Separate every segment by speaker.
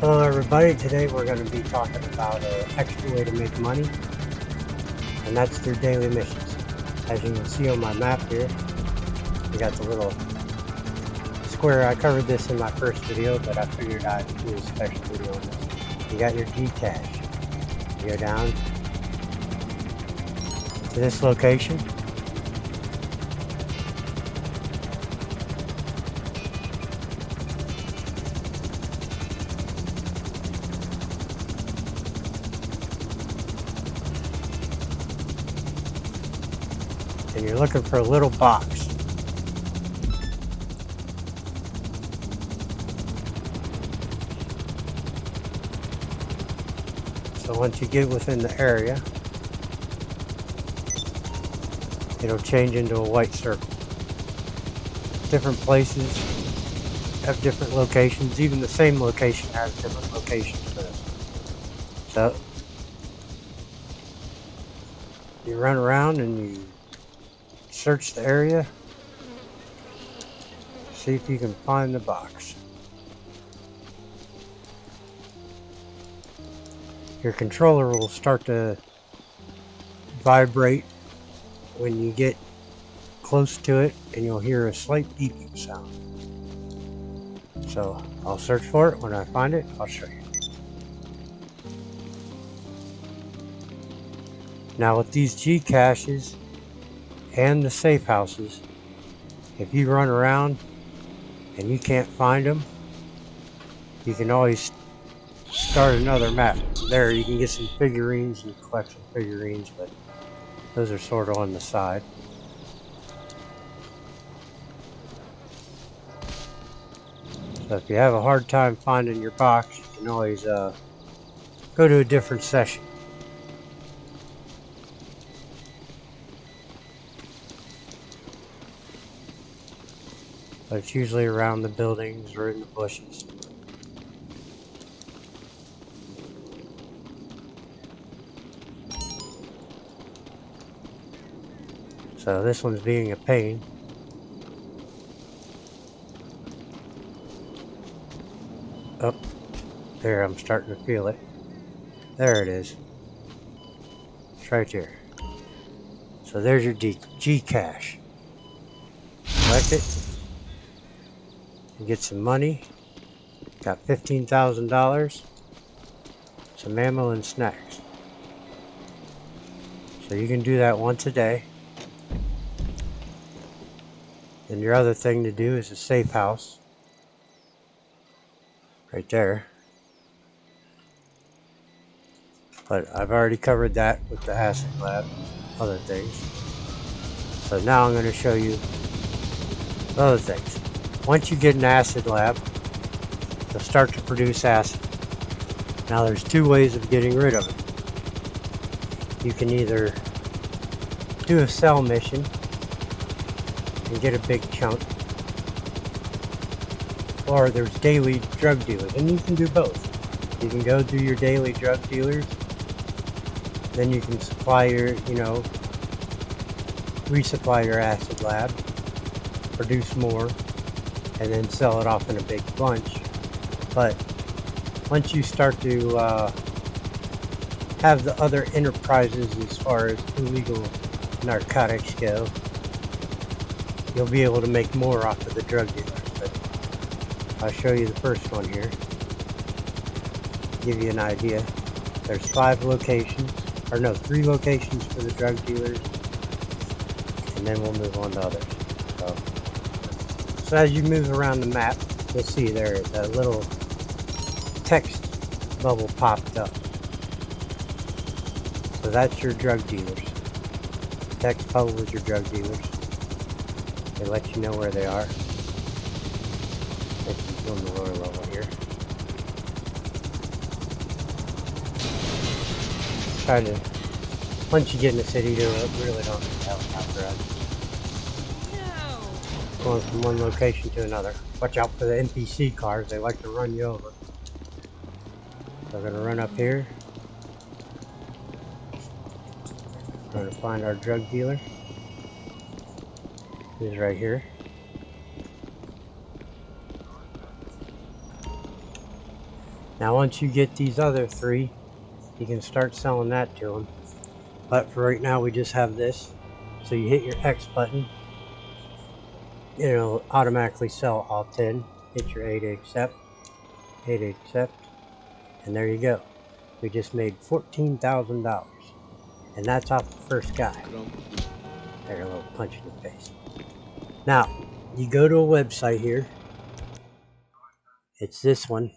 Speaker 1: Hello everybody, today we're going to be talking about an extra way to make money, and that's through daily missions. As you can see on my map here, we got the little square. I covered this in my first video, but I figured I'd do a special video on this. You got your Gcash. You go down to this location. And you're looking for a little box. So once you get within the area, it'll change into a white circle. Different places have different locations. Even the same location has different locations for this. So you run around and you search the area, see if you can find the box. Your controller will start to vibrate when you get close to it, and you'll hear a slight beeping sound. So I'll search for it. When I find it, I'll show you. Now with these Gcaches and the safe houses, if you run around and you can't find them, you can always start another map. There you can get some figurines and collect some figurines, but those are sort of on the side. So if you have a hard time finding your box, you can always go to a different session. But it's usually around the buildings or in the bushes. So this one's being a pain. Oh, there, I'm starting to feel it. There it is. It's right here. So there's your Gcache. Select it. You get some money. Got $15,000. Some ammo and snacks. So you can do that once a day. And your other thing to do is a safe house. Right there. But I've already covered that with the acid lab, other things. So now I'm going to show you other things. Once you get an acid lab, they'll start to produce acid. Now there's two ways of getting rid of it. You can either do a cell mission and get a big chunk, or there's daily drug dealers, and you can do both. You can go do your daily drug dealers, then you can supply your, resupply your acid lab, produce more, and then sell it off in a big bunch. But once you start to have the other enterprises as far as illegal narcotics go, you'll be able to make more off of the drug dealers. But I'll show you the first one here, give you an idea. There's 5 locations, or no, 3 locations for the drug dealers, and then we'll move on to others. So as you move around the map, you'll see there a little text bubble popped up. So that's your drug dealers. Text bubble is your drug dealers. They let you know where they are. This is on the lower level here. Try to, once you get in the city, you really don't need a helicopter out. Going from one location to another. Watch out for the NPC cars, they like to run you over. So we're going to run up here. We're going to find our drug dealer. He's right here. Now once you get these other 3, you can start selling that to them. But for right now we just have this. So you hit your X button, it'll automatically sell all 10. Hit your A to accept, A to accept, and there you go. We just made $14,000. And that's off the first guy. There, a little punch in the face. Now, you go to a website here. It's this one.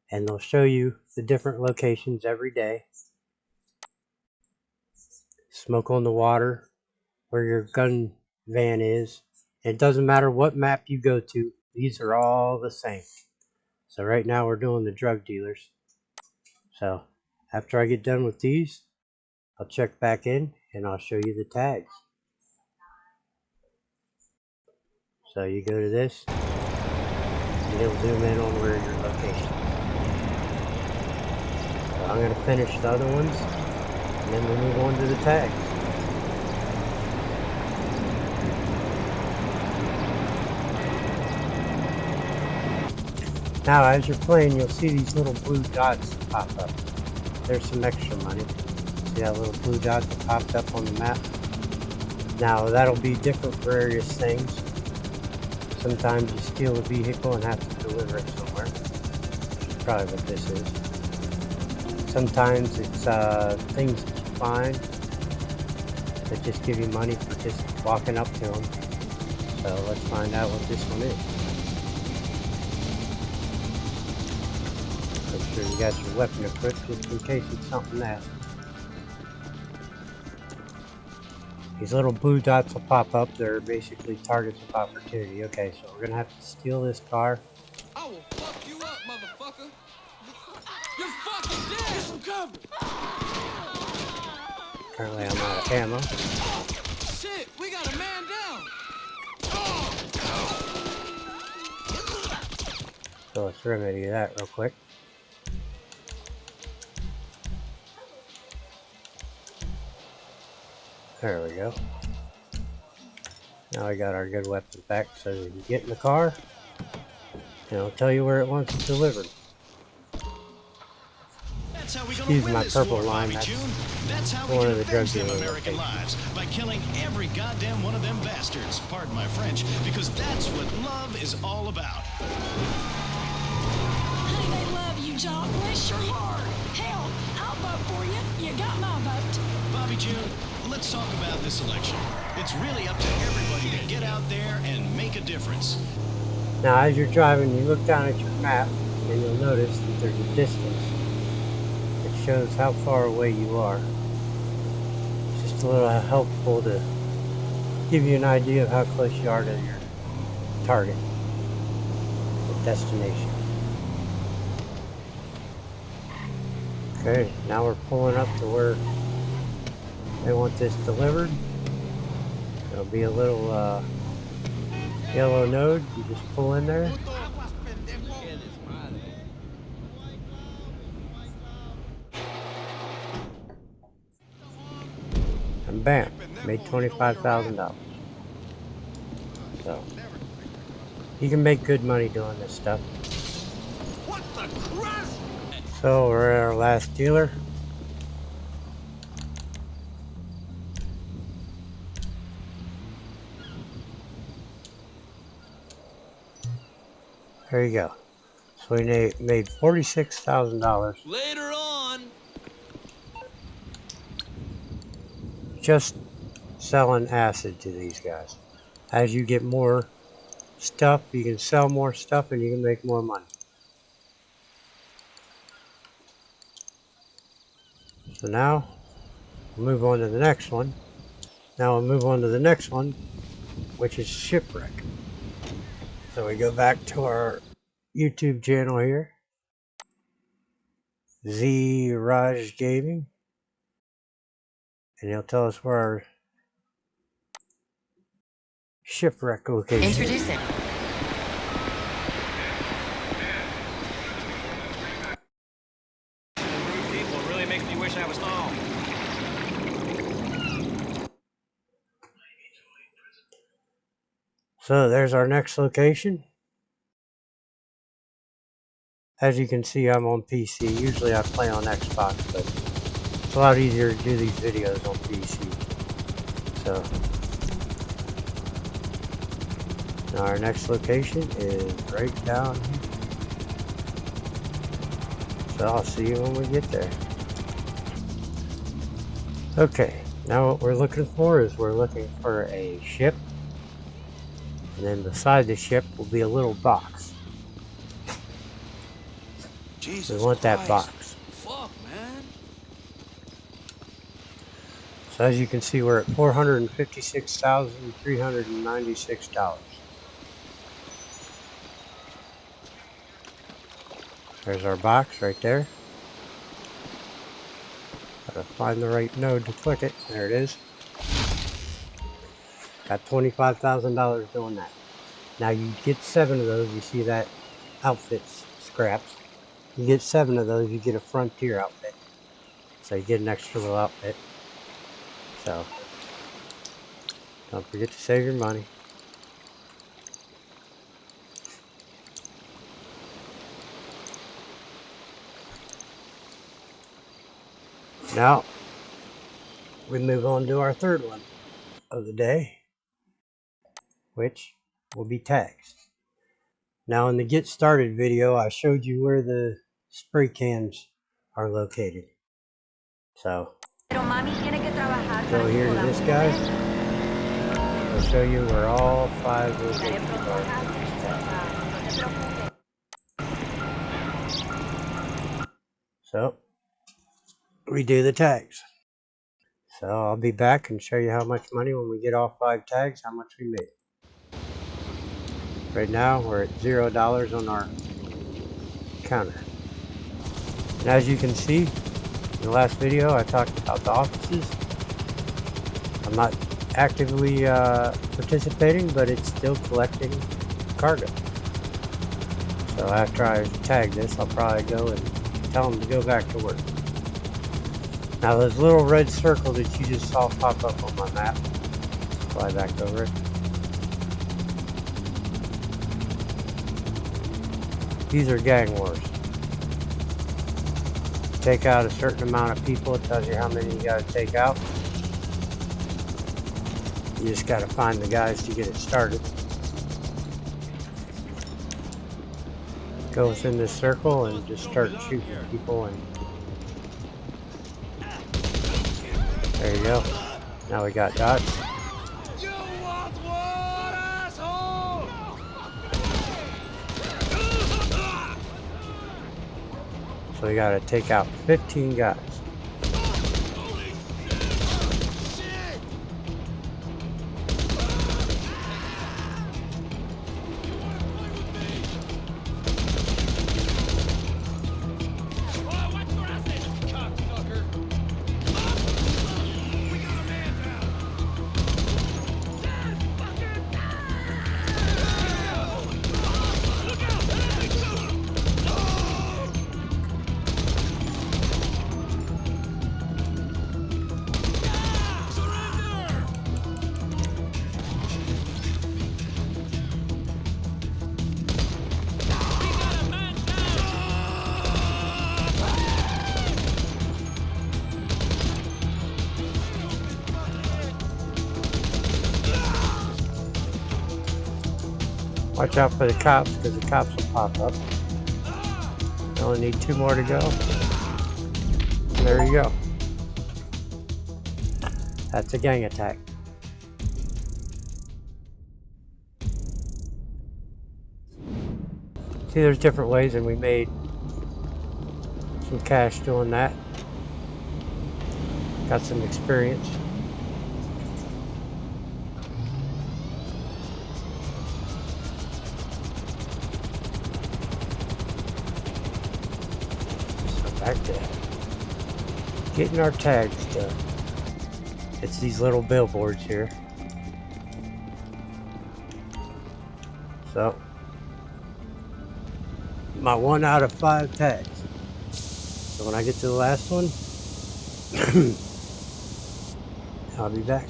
Speaker 1: And they'll show you the different locations every day. Smoke on the water, where your gun van is. It doesn't matter what map you go to. These are all the same. So right now we're doing the drug dealers. So after I get done with these, I'll check back in and I'll show you the tags. So you go to this, and it'll zoom in on where your location is. So I'm going to finish the other ones, and then we'll move on to the tags. Now as you're playing, you'll see these little blue dots pop up. There's some extra money. See that little blue dot that popped up on the map? Now that'll be different for various things. Sometimes you steal a vehicle and have to deliver it somewhere. That's probably what this is. Sometimes it's things that you find that just give you money for just walking up to them. So let's find out what this one is. Make sure you got your weapon equipped just in case it's something else. These little blue dots will pop up. They're basically targets of opportunity. Okay, so we're gonna have to steal this car.
Speaker 2: I will fuck you up, motherfucker. You're fucking dead. Get some cover.
Speaker 1: Currently, I'm out of ammo.
Speaker 2: Shit, we got a man down.
Speaker 1: So let's remedy that real quick. There we go. Now we got our good weapons back, so you can get in the car, and it'll tell you where it wants it delivered.
Speaker 3: That's how we
Speaker 1: Excuse
Speaker 3: gonna
Speaker 1: my
Speaker 3: win this
Speaker 1: purple
Speaker 3: war,
Speaker 1: line.
Speaker 3: Bobby June. That's how we
Speaker 1: one
Speaker 3: can
Speaker 1: of the drug
Speaker 3: avenge them
Speaker 1: dealer
Speaker 3: American
Speaker 1: locations.
Speaker 3: lives, by killing every goddamn one of them bastards. Pardon my French, because that's what love is all about.
Speaker 4: Honey, they love you, John. Bless your heart. Hell, I'll vote for you. You got my vote.
Speaker 3: Bobby June, let's talk about this election. It's really up to everybody to get out there and make a difference.
Speaker 1: Now, as you're driving, you look down at your map, and you'll notice that there's a distance. It shows how far away you are. It's just a little helpful to give you an idea of how close you are to your target, the destination. Okay, now we're pulling up to where they want this delivered. There'll be a little yellow node. You just pull in there. And bam, made $25,000. So you can make good money doing this stuff.
Speaker 2: What the crap?
Speaker 1: So we're at our last dealer. There you go. So we made $46,000
Speaker 2: Later on.
Speaker 1: just selling acid to these guys. As you get more stuff, you can sell more stuff and you can make more money. So now we'll move on to the next one. Now we'll move on to the next one, which is shipwreck. So we go back to our YouTube channel here, Z Raj Gaming, and he'll tell us where our shipwreck location is.
Speaker 5: Introducing.
Speaker 6: Rude people really makes me wish I was home.
Speaker 1: So there's our next location. As you can see, I'm on PC. Usually I play on Xbox, but it's a lot easier to do these videos on PC. So, now our next location is right down here. So I'll see you when we get there. Okay, now what we're looking for is we're looking for a ship. And then beside the ship will be a little box.
Speaker 2: Jesus
Speaker 1: We want that
Speaker 2: Christ.
Speaker 1: box.
Speaker 2: Fuck, man.
Speaker 1: So as you can see, we're at $456,396. There's our box right there. Gotta find the right node to click it. There it is. Got $25,000 doing that. Now you get 7 of those. You see that outfit's scraps. You get 7 of those, you get a Frontier outfit. So you get an extra little outfit. So don't forget to save your money. Now we move on to our third one of the day, which will be tags. Now in the get started video, I showed you where the spray cans are located. So go here to this guy. I'll show you where all 5 locations are. So we do the tags. So I'll be back and show you how much money when we get all 5 tags, how much we made. Right now we're at $0 on our counter. And as you can see, in the last video I talked about the offices. I'm not actively participating, but it's still collecting cargo. So after I tag this, I'll probably go and tell them to go back to work. Now those little red circles that you just saw pop up on my map, fly back over it. These are gang wars. Take out a certain amount of people, it tells you how many you gotta take out. You just gotta find the guys to get it started. Go within this circle and just start shooting people, and there you go. Now we got dots.
Speaker 2: You want what, asshole?
Speaker 1: So we gotta take out 15 guys. Watch out for the cops, because the cops will pop up. You only need 2 more to go. And there you go. That's a gang attack. See, there's different ways, and we made some cash doing that. Got some experience. Back to getting our tags done. It's these little billboards here. So my 1 out of 5 tags. So when I get to the last one, I'll be back.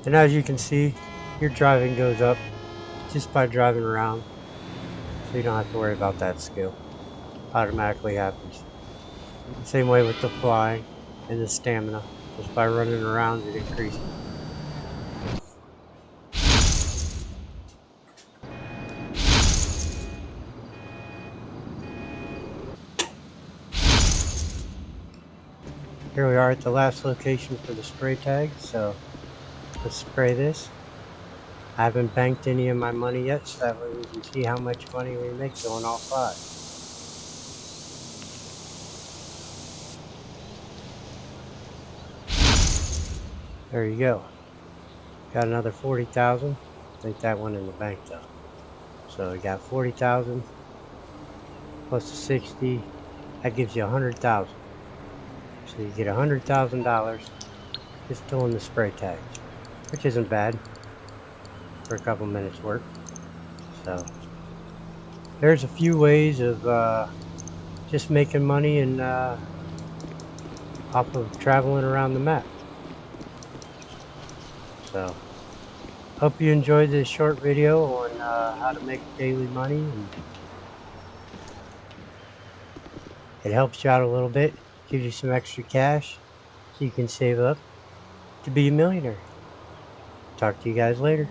Speaker 1: And as you can see, your driving goes up just by driving around. So you don't have to worry about that skill. Automatically happens. Same way with the flying and the stamina. Just by running around it increases. Here we are at the last location for the spray tag, so let's spray this. I haven't banked any of my money yet, so that way we can see how much money we make going all 5. There you go. Got another 40,000. I think that went in the bank though. So we got 40,000 plus the 60. That gives you 100,000. So you get $100,000 just doing the spray tag, which isn't bad for a couple minutes work. So there's a few ways of just making money and off of traveling around the map. So hope you enjoyed this short video on how to make daily money, and it helps you out a little bit, gives you some extra cash so you can save up to be a millionaire. Talk to you guys later.